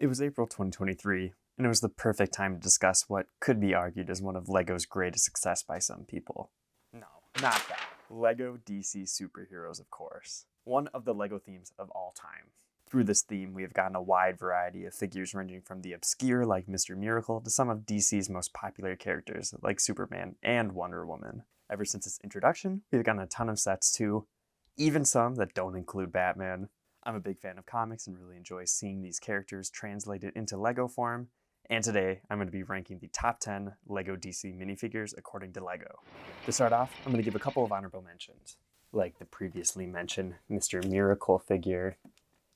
It was April 2023, and it was the perfect time to discuss what could be argued as one of LEGO's greatest success by some people. No, not that. LEGO DC Superheroes, of course. One of the LEGO themes of all time. Through this theme, we have gotten a wide variety of figures ranging from the obscure, like Mr. Miracle, to some of DC's most popular characters, like Superman and Wonder Woman. Ever since its introduction, we've gotten a ton of sets too, even some that don't include Batman. I'm a big fan of comics and really enjoy seeing these characters translated into LEGO form, and today I'm going to be ranking the top 10 LEGO DC minifigures according to LEGO. To start off, I'm going to give a couple of honorable mentions. Like the previously mentioned Mr. Miracle figure,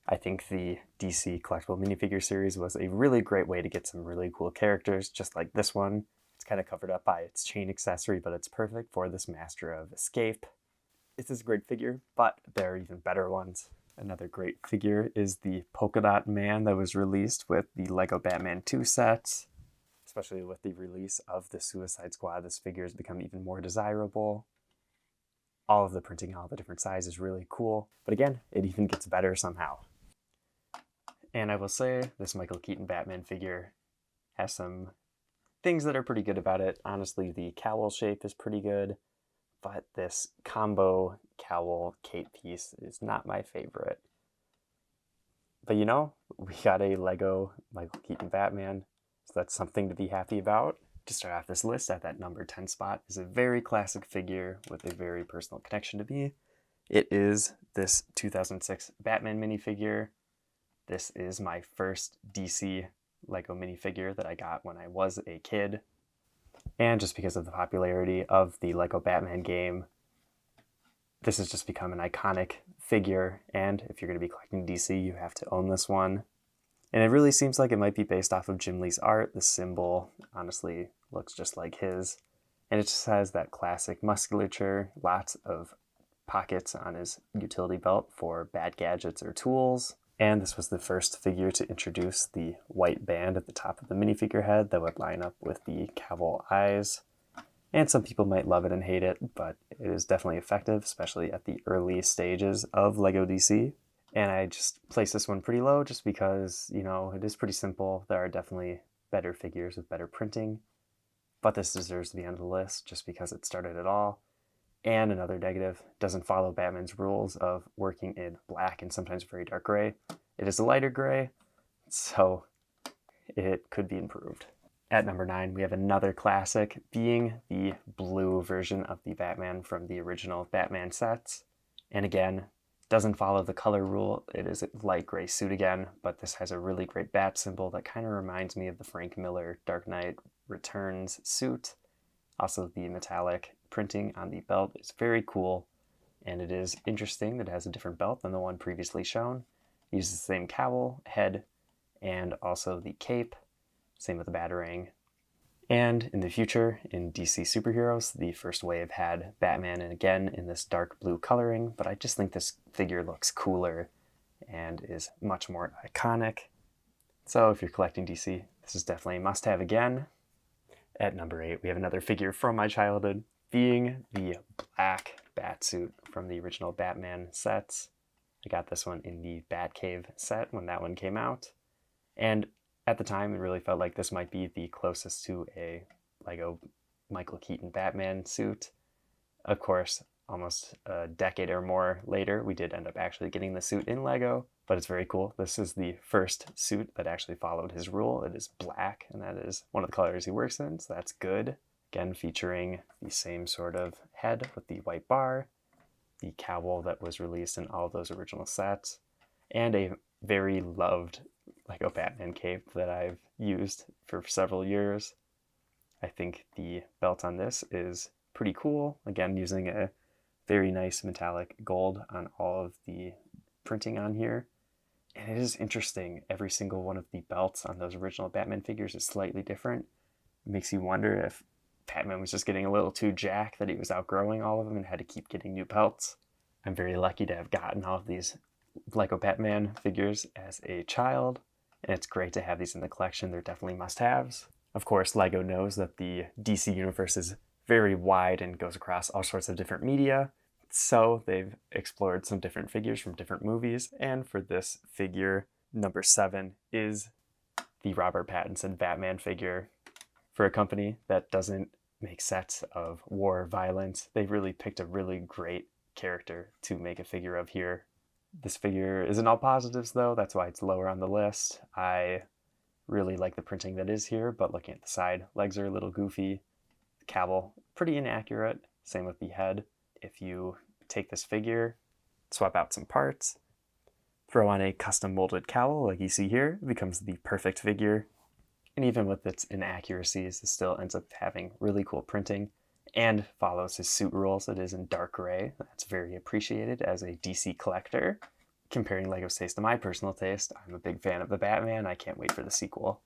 I think the DC collectible minifigure series was a really great way to get some really cool characters, just like this one. It's kind of covered up by its chain accessory, but it's perfect for this Master of Escape. This is a great figure, but there are even better ones. Another great figure is the Polka Dot Man that was released with the LEGO Batman 2 sets. Especially with the release of the Suicide Squad, this figure has become even more desirable. All of the printing, all the different sizes is really cool. But again, it even gets better somehow. And I will say, this Michael Keaton Batman figure has some things that are pretty good about it. Honestly, the cowl shape is pretty good. But this combo cowl cape piece is not my favorite. But you know, we got a LEGO Michael Keaton Batman, so that's something to be happy about. To start off this list, at that number 10 spot is a very classic figure with a very personal connection to me. It is this 2006 Batman minifigure. This is my first DC LEGO minifigure that I got when I was a kid. And just because of the popularity of the LEGO Batman game, this has just become an iconic figure, and if you're going to be collecting DC, you have to own this one. And it really seems like it might be based off of Jim Lee's art. The symbol honestly looks just like his, and it just has that classic musculature, lots of pockets on his utility belt for bad gadgets or tools. And this was the first figure to introduce the white band at the top of the minifigure head that would line up with the cowl eyes. And some people might love it and hate it, but it is definitely effective, especially at the early stages of LEGO DC. And I just placed this one pretty low just because, you know, it is pretty simple. There are definitely better figures with better printing, but this deserves to be on the list just because it started it all. And another negative, doesn't follow Batman's rules of working in black and sometimes very dark gray. It is a lighter gray, so it could be improved. At number 9, we have another classic, being the blue version of the Batman from the original Batman sets. And again, doesn't follow the color rule. It is a light gray suit again, but this has a really great bat symbol that kind of reminds me of the Frank Miller Dark Knight Returns suit. Also, the metallic printing on the belt is very cool, and it is interesting that it has a different belt than the one previously shown. It uses the same cowl, head, and also the cape. Same with the Batarang. And in the future, in DC Superheroes, the first wave had Batman, and again in this dark blue coloring, but I just think this figure looks cooler and is much more iconic. So if you're collecting DC, this is definitely a must-have again. At number 8, we have another figure from my childhood, being the black Batsuit from the original Batman sets. I got this one in the Batcave set when that one came out. And at the time, it really felt like this might be the closest to a LEGO Michael Keaton Batman suit. Of course, almost a decade or more later, we did end up actually getting the suit in LEGO, but it's very cool. This is the first suit that actually followed his rule. It is black, and that is one of the colors he works in, so that's good. Again, featuring the same sort of head with the white bar, the cowl that was released in all of those original sets, and a very loved LEGO Batman cape that I've used for several years. I think the belt on this is pretty cool. Again, using a very nice metallic gold on all of the printing on here. And it is interesting, every single one of the belts on those original Batman figures is slightly different. It makes you wonder if Batman was just getting a little too jacked, that he was outgrowing all of them and had to keep getting new belts. I'm very lucky to have gotten all of these LEGO Batman figures as a child, and it's great to have these in the collection. They're definitely must-haves. Of course, LEGO knows that the DC universe is very wide and goes across all sorts of different media, so they've explored some different figures from different movies, and for this figure, number 7 is the Robert Pattinson Batman figure. For a company that doesn't make sets of war violence, they really picked a really great character to make a figure of here. This figure isn't all positives though, that's why it's lower on the list. I really like the printing that is here, but looking at the side, legs are a little goofy. The cowl, pretty inaccurate. Same with the head. If you take this figure, swap out some parts, throw on a custom molded cowl like you see here, it becomes the perfect figure. And even with its inaccuracies, it still ends up having really cool printing and follows his suit rules. It is in dark gray. That's very appreciated as a DC collector. Comparing LEGO's taste to my personal taste, I'm a big fan of the Batman. I can't wait for the sequel.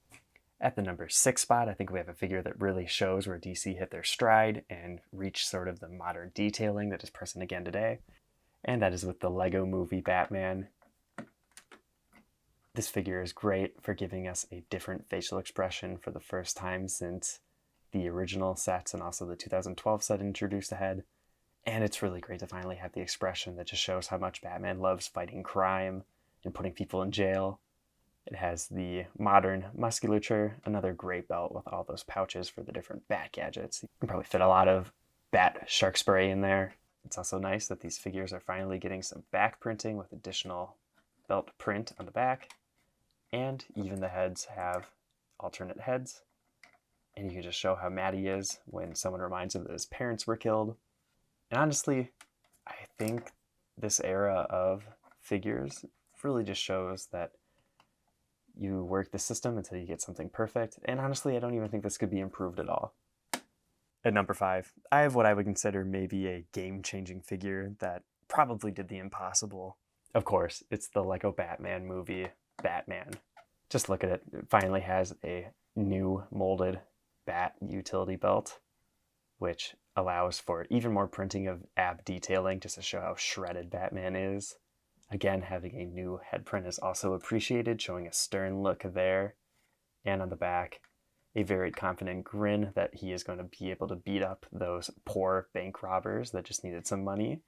At the number 6 spot, I think we have a figure that really shows where DC hit their stride and reached sort of the modern detailing that is present again today. And that is with the LEGO Movie Batman. This figure is great for giving us a different facial expression for the first time since the original sets and also the 2012 set introduced a head. And it's really great to finally have the expression that just shows how much Batman loves fighting crime and putting people in jail. It has the modern musculature, another great belt with all those pouches for the different bat gadgets. You can probably fit a lot of bat shark spray in there. It's also nice that these figures are finally getting some back printing with additional belt print on the back. And even the heads have alternate heads. And you can just show how mad he is when someone reminds him that his parents were killed. And honestly, I think this era of figures really just shows that you work the system until you get something perfect. And honestly, I don't even think this could be improved at all. At number 5, I have what I would consider maybe a game-changing figure that probably did the impossible. Of course, it's the LEGO Batman movie, Batman. Just look at it. It finally has a new molded bat utility belt, which allows for even more printing of ab detailing just to show how shredded Batman is. Again, having a new head print is also appreciated, showing a stern look there. And on the back, a very confident grin that he is going to be able to beat up those poor bank robbers that just needed some money.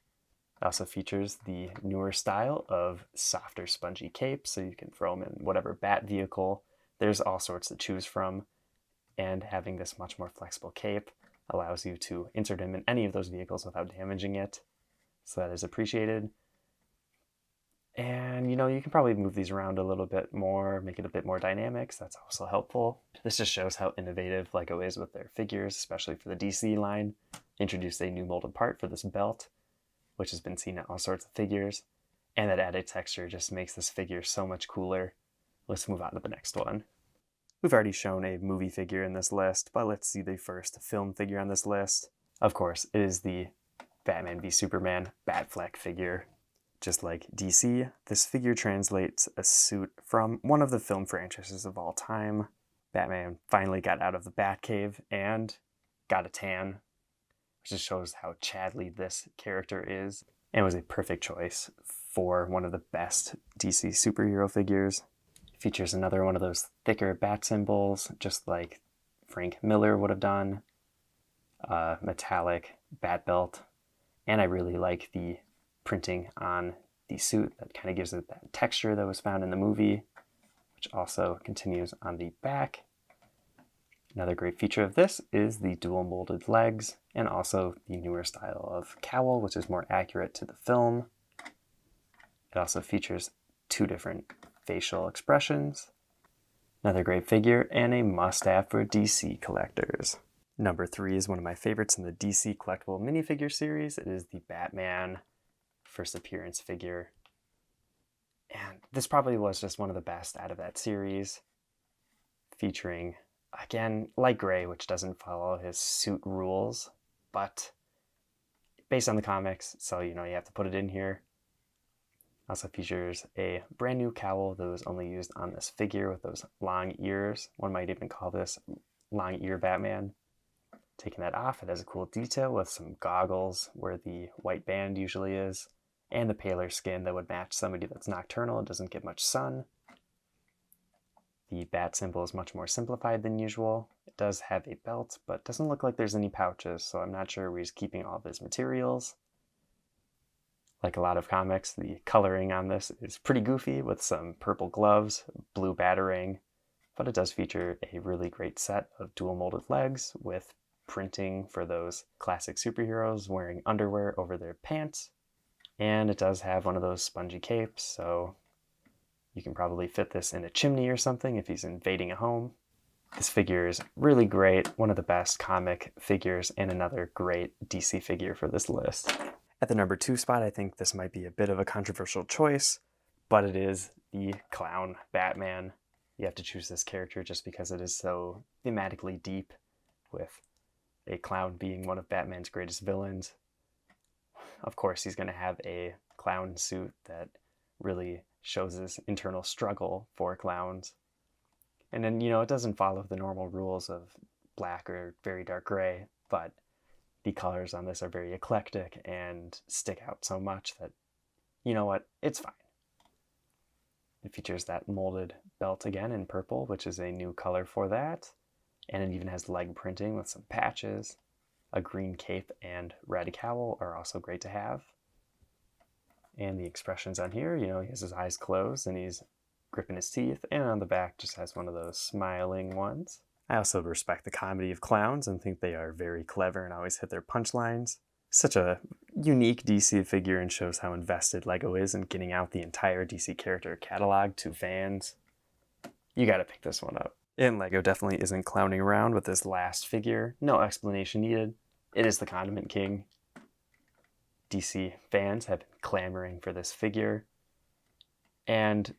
It also features the newer style of softer, spongy cape, so you can throw them in whatever bat vehicle. There's all sorts to choose from, and having this much more flexible cape allows you to insert him in any of those vehicles without damaging it, so that is appreciated. And, you can probably move these around a little bit more, make it a bit more dynamic, so that's also helpful. This just shows how innovative LEGO is with their figures, especially for the DC line. Introduced a new molded part for this belt, which has been seen in all sorts of figures, and that added texture just makes this figure so much cooler. Let's move on to the next one. We've already shown a movie figure in this list, but let's see the first film figure on this list. Of course, it is the Batman v Superman Batfleck figure. Just like DC, this figure translates a suit from one of the film franchises of all time. Batman finally got out of the Batcave and got a tan, which just shows how Chadley this character is, and was a perfect choice for one of the best DC superhero figures. It features another one of those thicker bat symbols, just like Frank Miller would have done, metallic bat belt, and I really like the printing on the suit that kind of gives it that texture that was found in the movie, which also continues on the back. Another great feature of this is the dual molded legs and also the newer style of cowl, which is more accurate to the film. It also features 2 different facial expressions. Another great figure and a must-have for DC collectors. Number 3 is one of my favorites in the DC collectible minifigure series. It is the Batman first appearance figure. And this probably was just one of the best out of that series, featuring, again, light gray, which doesn't follow his suit rules, but based on the comics, so you have to put it in here. Also features a brand new cowl that was only used on this figure with those long ears. One might even call this long ear Batman. Taking that off, it has a cool detail with some goggles where the white band usually is, and the paler skin that would match somebody that's nocturnal and doesn't get much sun. The bat symbol is much more simplified than usual. It does have a belt, but doesn't look like there's any pouches, so I'm not sure where he's keeping all of his materials. Like a lot of comics, the coloring on this is pretty goofy with some purple gloves, blue batarang, but it does feature a really great set of dual molded legs with printing for those classic superheroes wearing underwear over their pants. And it does have one of those spongy capes, so you can probably fit this in a chimney or something if he's invading a home. This figure is really great, one of the best comic figures, and another great DC figure for this list. At the number 2 spot, I think this might be a bit of a controversial choice, but it is the Clown Batman. You have to choose this character just because it is so thematically deep, with a clown being one of Batman's greatest villains. Of course, he's going to have a clown suit that really shows his internal struggle for clowns. And then, it doesn't follow the normal rules of black or very dark gray, but the colors on this are very eclectic and stick out so much that, you know what, it's fine. It features that molded belt again in purple, which is a new color for that. And it even has leg printing with some patches. A green cape and red cowl are also great to have. And the expressions on here, he has his eyes closed and he's gripping his teeth, and on the back just has one of those smiling ones. I also respect the comedy of clowns and think they are very clever and always hit their punchlines. Such a unique DC figure and shows how invested LEGO is in getting out the entire DC character catalog to fans. You gotta pick this one up. And LEGO definitely isn't clowning around with this last figure. No explanation needed. It is the Condiment King. DC fans have been clamoring for this figure. And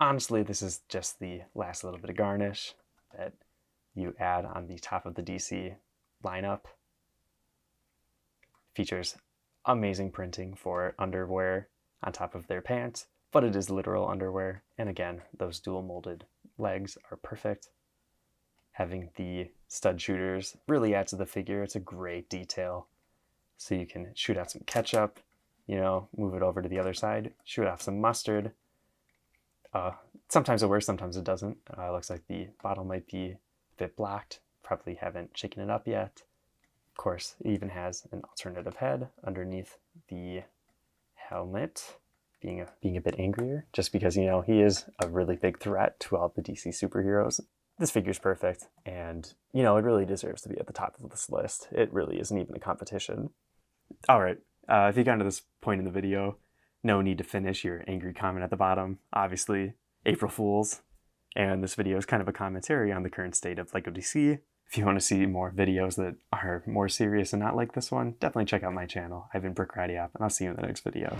honestly, this is just the last little bit of garnish that you add on the top of the DC lineup. Features amazing printing for underwear on top of their pants, but it is literal underwear. And again, those dual molded legs are perfect. Having the stud shooters really adds to the figure. It's a great detail. So you can shoot out some ketchup, move it over to the other side, shoot off some mustard. Sometimes it works, sometimes it doesn't. Looks like the bottle might be a bit blocked. Probably haven't shaken it up yet. Of course, it even has an alternative head underneath the helmet, being a bit angrier, just because, he is a really big threat to all the DC superheroes. This figure's perfect, and, it really deserves to be at the top of this list. It really isn't even a competition. All right, if you got to this point in the video, no need to finish your angry comment at the bottom. Obviously, April Fools. And this video is kind of a commentary on the current state of LEGO DC. If you want to see more videos that are more serious and not like this one, definitely check out my channel. I've been Brick Radiop, and I'll see you in the next video.